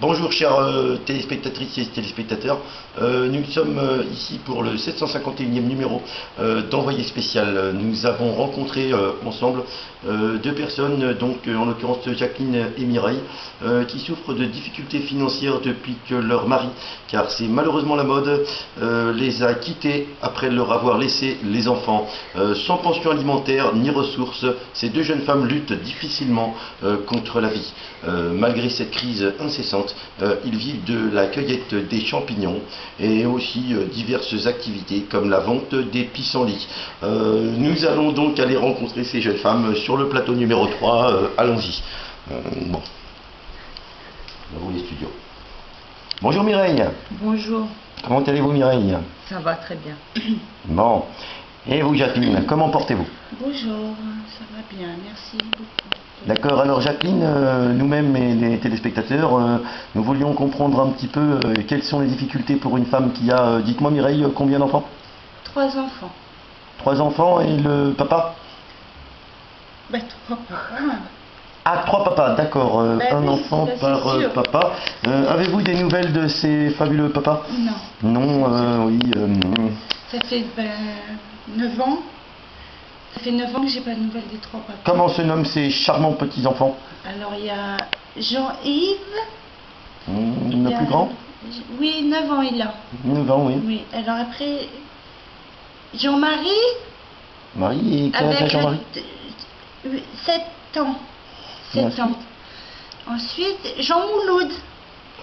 Bonjour chères téléspectatrices et téléspectateurs, nous sommes ici pour le 751e numéro d'Envoyé spécial. Nous avons rencontré ensemble deux personnes, donc en l'occurrence Jacqueline et Mireille, qui souffrent de difficultés financières depuis que leur mari, car c'est malheureusement la mode, les a quittés après leur avoir laissé les enfants. Sans pension alimentaire ni ressources, ces deux jeunes femmes luttent difficilement contre la vie. Malgré cette crise incessante, ils vivent de la cueillette des champignons et aussi diverses activités comme la vente des pissenlits. Nous allons donc aller rencontrer ces jeunes femmes sur le plateau numéro 3. Allons-y. Bon. À vous les studios. Bonjour Mireille. Bonjour. Comment allez-vous Mireille? Ça va très bien. Bon. Et vous Jacqueline, comment portez-vous? Bonjour, ça va bien, merci beaucoup. D'accord, alors Jacqueline, nous-mêmes et les téléspectateurs, nous voulions comprendre un petit peu quelles sont les difficultés pour une femme qui a, dites-moi Mireille, combien d'enfants? 3 enfants. 3 enfants et le papa? 3 papas. Ah, 3 papas, d'accord, un oui, enfant par papa. Avez-vous des nouvelles de ces fabuleux papas? Non. Non, oui. Ça fait 9 ans. Ça fait 9 ans que j'ai pas de nouvelles des 3 papas. Comment se nomment ces charmants petits-enfants? Alors il y a Jean-Yves. Le plus grand? Oui, 9 ans il a. 9 ans, oui. Oui, alors après, Jean-Marie. Marie, et quel âge a Jean-Marie? 7 ans. 7 ans. Ensuite, Jean Mouloud.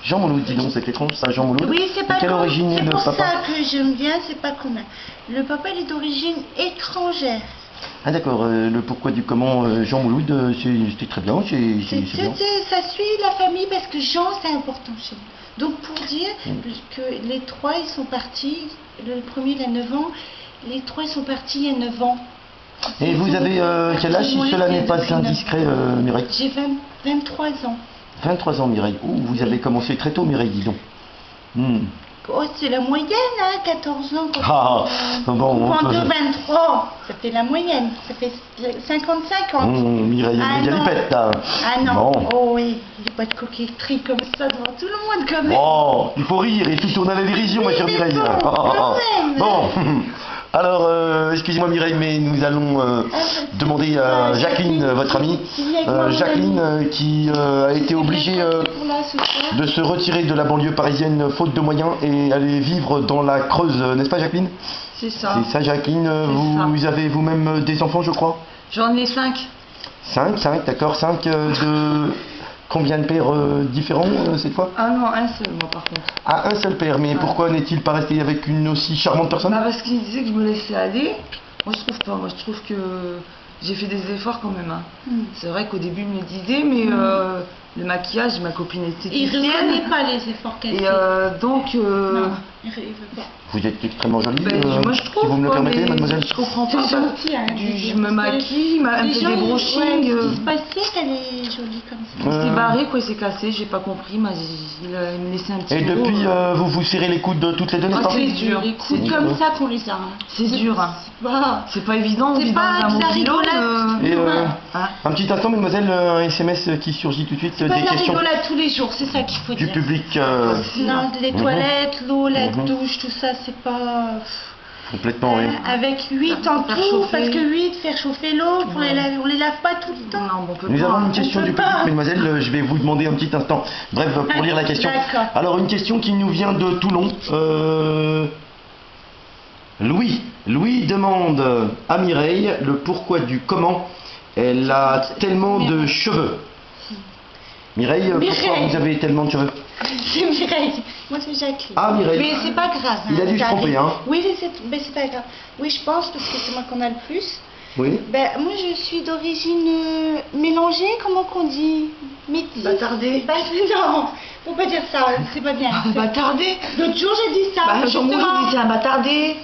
Jean Mouloud, dis donc, c'est étrange ça, Jean Mouloud. Oui, c'est pas quelle origine c'est le pour papa? ça que j'aime bien, c'est pas commun. Le papa, il est d'origine étrangère. Ah d'accord, le pourquoi du comment Jean Mouloud, c'était très bien, c'est bien. Ça suit la famille parce que Jean, c'est important chez nous. Donc pour dire que les 3, ils sont partis, le premier, il a 9 ans, les 3, ils sont partis il y a 9 ans. Et vous avez quel âge, si cela n'est pas indiscret, Mireille? J'ai 23 ans. 23 ans, Mireille. Ouh, vous avez commencé très tôt, Mireille, dis donc. Oh, c'est la moyenne, hein, 14 ans. Bon, en 23, ça fait la moyenne, ça fait 50-50. Mireille, vous galipette, là. Ah non, bon. Oh oui, il n'y a pas de coquetterie comme ça devant tout le monde quand même. Oh, il faut rire et tout tourner à la dérision, ma chère Mireille. Bon, alors, excusez-moi Mireille, mais nous allons demander à Jacqueline, votre amie, Jacqueline qui a été obligée de se retirer de la banlieue parisienne faute de moyens et aller vivre dans la Creuse, n'est-ce pas Jacqueline? C'est ça. C'est ça Jacqueline, vous avez vous-même des enfants je crois? J'en ai 5. 5, d'accord, 5 de... Combien de pères différents cette fois? Ah non, un seul moi par contre. Ah, un seul père, mais pourquoi n'est-il pas resté avec une aussi charmante personne? Parce qu'il disait que je me laissais aller. Moi je trouve pas, moi je trouve que j'ai fait des efforts quand même. C'est vrai qu'au début il me le disait, mais le maquillage, ma copine était il ne reconnaît pas les efforts qu'elle fait. Et donc... Non, il veut pas. Vous êtes extrêmement jolie, moi je trouve, si vous me le permettez, mademoiselle. Je comprends pas. C'est gentil, hein, Je me maquille, un peu des brushings. Ce qui se passait, qu'elle est jolie comme ça. Il s'est barré, quoi, il s'est cassé, j'ai pas compris, il me laissait un petit Et mot. depuis, vous vous serrez les coudes toutes les deux, n'est-ce pas? C'est dur. C'est comme ça qu'on les a. C'est dur. C'est pas évident, on C'est vit dans pas un de la monde rigolade. Et un petit instant, mademoiselle, un SMS qui surgit tout de suite, C'est pas des de la questions rigolade tous les jours, c'est ça qu'il faut du dire. public. Non, les toilettes, l'eau, la douche, tout ça, c'est pas... Complètement, oui. Avec 8 en Faire tout, chauffer. parce que 8, faire chauffer l'eau, on les lave pas tout le temps. Non, on peut Nous pas. avons une question peut du public, pas. mademoiselle, je vais vous demander un petit instant. Bref, pour lire la question. D'accord. Alors, une question qui nous vient de Toulon. Louis demande à Mireille le pourquoi du comment elle a tellement de cheveux. Mireille, pourquoi vous avez tellement de cheveux? C'est Mireille. Moi, c'est Jacqueline. Ah, Mireille. Mais c'est pas grave. Il a dû se tromper, hein. Oui, mais c'est pas grave. Oui, je pense, parce que c'est moi qu'on a le plus. Oui. Moi, je suis d'origine mélangée, comment qu'on dit? Métisse. Bâtardée. Non, faut pas dire ça, c'est pas bien. Bâtardé. L'autre jour, j'ai dit ça. Jean Mouloud, c'est un bâtardé.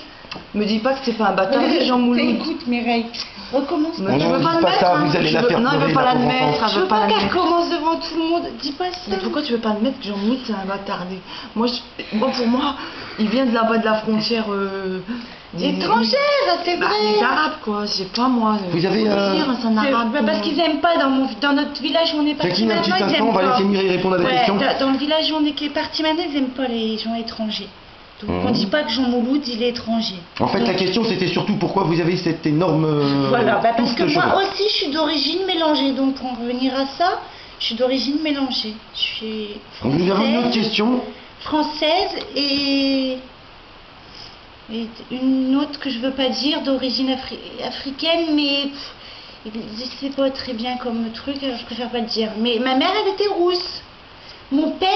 Me dis pas que c'est pas un bâtardé, Jean Mouloud. Écoute, Mireille, Recommence Mais pas. tu veux Non, pas dites le pas mettre, ça, hein. vous allez la faire Non, elle pleurer, veut pas la la pauvre mettre, enfant. elle Je veut veux pas pas la qu'elle mettre. recommence devant tout le monde. Dis pas ça. Mais pourquoi tu veux pas le mettre? Jean-Mout, c'est un bâtard. Moi, pour moi, il vient de là-bas de la frontière. Étrangère, c'est Bah, vrai. les Arabes, quoi. Je sais pas, moi. Vous avez, Faut le dire, c'est un C'est- Arabe. bah, parce qu'ils aiment pas dans notre village où on est parti Jacqueline, un petit maintenant, ils instant, on aiment va pas. laisser Mireille répondre à la Ouais, question. dans le village où on est parti maintenant, ils aiment pas les gens étrangers. Donc on Mhm. dit pas que Jean Mouloud il est étranger. En fait, la question c'était surtout pourquoi vous avez cette énorme Voilà, bah, parce touffe que de moi cheveux. aussi je suis d'origine mélangée, donc pour en revenir à ça, je suis d'origine mélangée. Je suis Donc nous avons une autre question. française et une autre que je veux pas dire d'origine africaine, mais je sais pas très bien comme truc, alors je préfère pas le dire. Mais ma mère elle était rousse. Mon père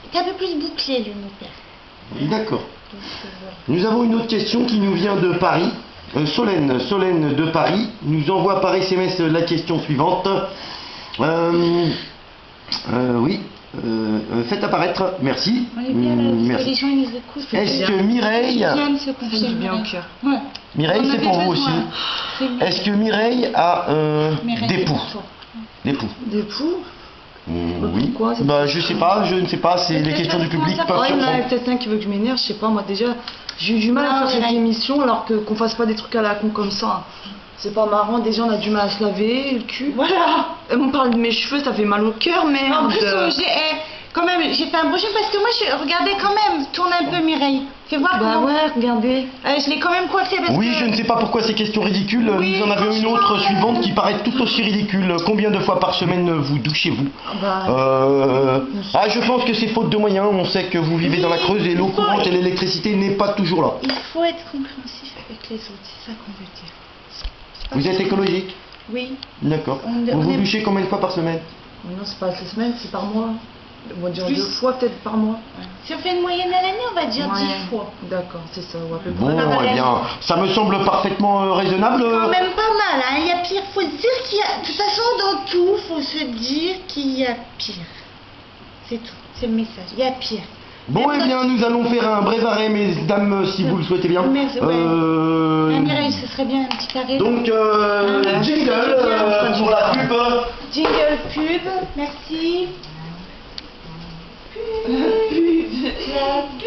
était un peu plus bouclé lui, mon père. D'accord. Donc, voilà. Nous avons une autre question qui nous vient de Paris. Solène de Paris nous envoie par SMS la question suivante. Oui, faites apparaître, merci. On est bien là, parce que Merci. les gens ils nous écoutent. Est-ce que Mireille, Viens de se Ça fait du bien au cœur. Ouais. Mireille On c'est avait pour vous besoin. aussi. C'est mieux. Est-ce que Mireille a Mireille, des c'est poux? pour toi. Des poux. Des poux? Oui. Pourquoi, c'est- Bah je sais pas, je ne sais pas, c'est les Peut-être questions du parce qu'on public s'en peuvent Ouais, il y en a surprendre. peut-être un qui veut que je m'énerve, je sais pas, moi déjà, j'ai eu du mal à Non, faire cette Mireille. émission alors qu'on fasse pas des trucs à la con comme ça. C'est pas marrant, déjà on a du mal à se laver le cul. Voilà. On me parle de mes cheveux, ça fait mal au cœur, merde. En plus, quand même, j'ai fait un brochet parce que moi, regardez quand même, tourne un peu Mireille. Fais voir Bah comment. ouais, regardez. Je l'ai quand même coiffé parce Oui, que. je ne sais pas pourquoi ces questions ridicules. Oui, Nous en avions une autre franchement, suivante qui paraît tout aussi ridicule. Combien de fois par semaine vous douchez-vous? Bah, Ah, je pense que c'est faute de moyens. On sait que vous vivez dans la Creuse et l'eau il faut- courante et l'électricité n'est pas toujours là. Il faut être compréhensif avec les autres, c'est ça qu'on veut dire. C'est pas Vous êtes facile. écologique? Oui. D'accord. On Vous est- douchez combien de fois par semaine? non, c'est pas toutes les semaines, c'est par mois. On va dire Plus. 2 fois peut-être par mois. Si on fait une moyenne à l'année, on va dire 10 Ouais. fois. D'accord, c'est ça, ou à peu Bon, près. bah, eh bien, ça me semble parfaitement raisonnable. Quand même pas mal, hein. Il y a pire. Faut se dire qu'il y a. De toute façon, dans tout, faut se dire qu'il y a pire. C'est tout. C'est le message. Il y a pire. Bon, eh bien, nous allons faire un bref arrêt, mesdames, si vous le souhaitez bien. Mais, ouais. Mireille, ce serait bien un petit arrêt. Donc, Ah, jingle pour la pub. Jingle pub, merci. Pub.